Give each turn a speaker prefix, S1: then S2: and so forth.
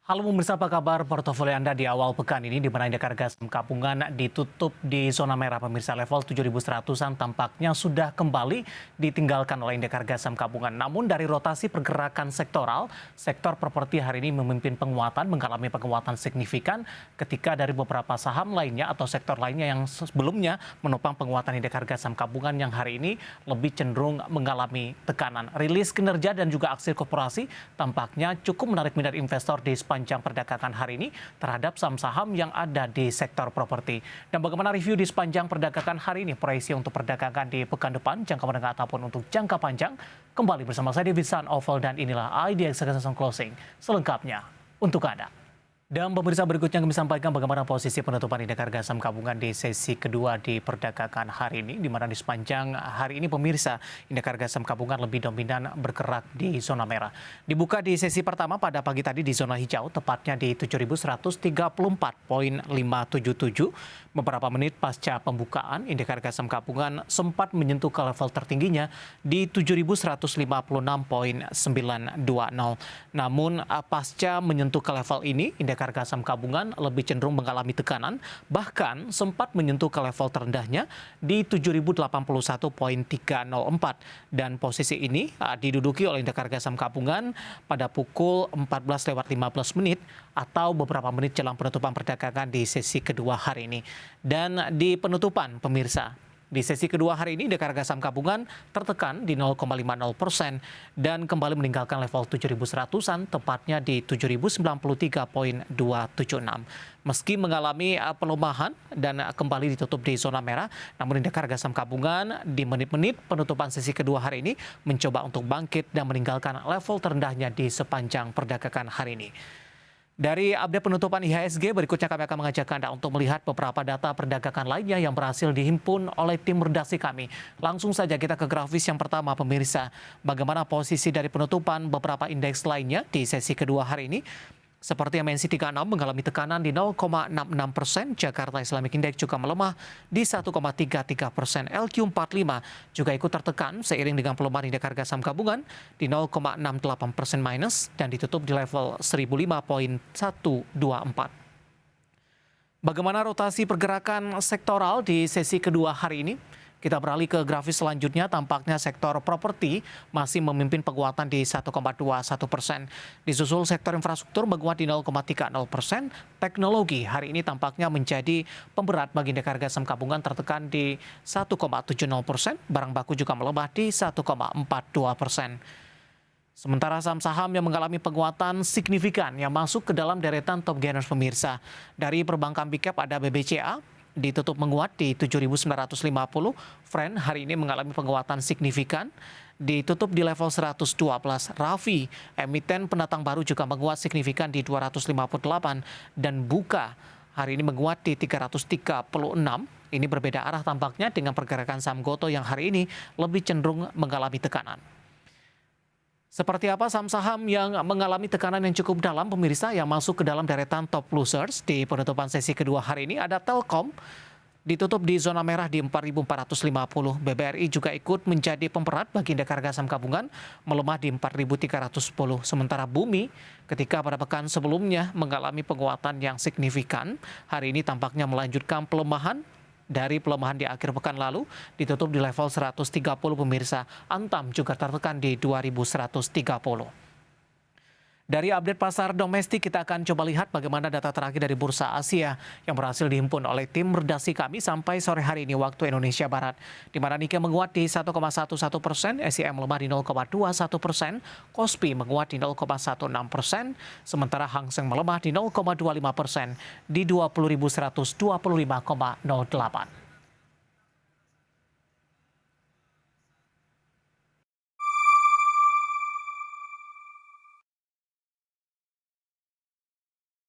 S1: Halo pemirsa, apa kabar? Portofolio Anda di awal pekan ini di mana indeks harga saham gabungan ditutup di zona merah pemirsa level 7.100-an tampaknya sudah kembali ditinggalkan oleh indeks harga saham gabungan. Namun dari rotasi pergerakan sektoral, sektor properti hari ini memimpin penguatan, mengalami penguatan signifikan ketika dari beberapa saham lainnya atau sektor lainnya yang sebelumnya menopang penguatan indeks harga saham gabungan yang hari ini lebih cenderung mengalami tekanan. Rilis kinerja dan juga aksi korporasi tampaknya cukup menarik minat investor di sepanjang perdagangan hari ini terhadap saham-saham yang ada di sektor properti. Dan bagaimana review di sepanjang perdagangan hari ini, proyeksi untuk perdagangan di pekan depan, jangka menengah ataupun untuk jangka panjang, kembali bersama saya David San Oval dan inilah IDX Closing selengkapnya untuk Anda. Dan pemirsa, berikutnya kami sampaikan bagaimana posisi penutupan indeks harga saham gabungan di sesi kedua di perdagangan hari ini, di mana di sepanjang hari ini pemirsa indeks harga saham gabungan lebih dominan bergerak di zona merah. Dibuka di sesi pertama pada pagi tadi di zona hijau, tepatnya di 7.134,577. Beberapa menit pasca pembukaan, indeks harga saham gabungan sempat menyentuh ke level tertingginya di 7.156,920. Namun pasca menyentuh ke level ini, indeks harga saham gabungan lebih cenderung mengalami tekanan, bahkan sempat menyentuh ke level terendahnya di 7.081,304. Dan posisi ini diduduki oleh indeks harga saham gabungan pada pukul 14:15 atau beberapa menit jelang penutupan perdagangan di sesi kedua hari ini. Dan di penutupan pemirsa, di sesi kedua hari ini, indeks harga saham gabungan tertekan di 0,50% dan kembali meninggalkan level 7.100-an, tepatnya di 7.093,276. Meski mengalami pelemahan dan kembali ditutup di zona merah, namun indeks harga saham gabungan di menit-menit penutupan sesi kedua hari ini mencoba untuk bangkit dan meninggalkan level terendahnya di sepanjang perdagangan hari ini. Dari update penutupan IHSG, berikutnya kami akan mengajak Anda untuk melihat beberapa data perdagangan lainnya yang berhasil dihimpun oleh tim redaksi kami. Langsung saja kita ke grafis yang pertama, pemirsa. Bagaimana posisi dari penutupan beberapa indeks lainnya di sesi kedua hari ini? Seperti MNC 36 mengalami tekanan di 0,66%, Jakarta Islamic Index juga melemah di 1,33%, LQ45 juga ikut tertekan seiring dengan pelemahan indeks harga saham gabungan di 0,68% minus dan ditutup di level 1005,124. Bagaimana rotasi pergerakan sektoral di sesi kedua hari ini? Kita beralih ke grafis selanjutnya, tampaknya sektor properti masih memimpin penguatan di 1,21%. Disusul sektor infrastruktur menguat di 0,30%. Teknologi hari ini tampaknya menjadi pemberat bagi indeks harga saham gabungan tertekan di 1,70%. Barang baku juga melemah di 1,42%. Sementara saham-saham yang mengalami penguatan signifikan yang masuk ke dalam deretan top gainers pemirsa. Dari perbankan big cap ada BBCA, ditutup menguat di 7.950. Friend hari ini mengalami penguatan signifikan, ditutup di level 112. Rafi, emiten pendatang baru juga menguat signifikan di 258 dan Buka hari ini menguat di 336. Ini berbeda arah tampaknya dengan pergerakan saham Goto yang hari ini lebih cenderung mengalami tekanan. Seperti apa saham-saham yang mengalami tekanan yang cukup dalam pemirsa yang masuk ke dalam deretan top losers di penutupan sesi kedua hari ini? Ada Telkom, ditutup di zona merah di 4.450. BBRI juga ikut menjadi pemberat bagi indeks harga saham gabungan, melemah di 4.310. Sementara Bumi ketika pada pekan sebelumnya mengalami penguatan yang signifikan, hari ini tampaknya melanjutkan pelemahan. Dari pelemahan di akhir pekan lalu, ditutup di level 130 pemirsa. Antam juga tertekan di 2.130. Dari update pasar domestik, kita akan coba lihat bagaimana data terakhir dari Bursa Asia yang berhasil dihimpun oleh tim redaksi kami sampai sore hari ini waktu Indonesia Barat. Di mana Nikkei menguat di 1,11%, SIM melemah di 0,21%, Kospi menguat di 0,16%, sementara Hang Seng melemah di 0,25% di 20.125,08.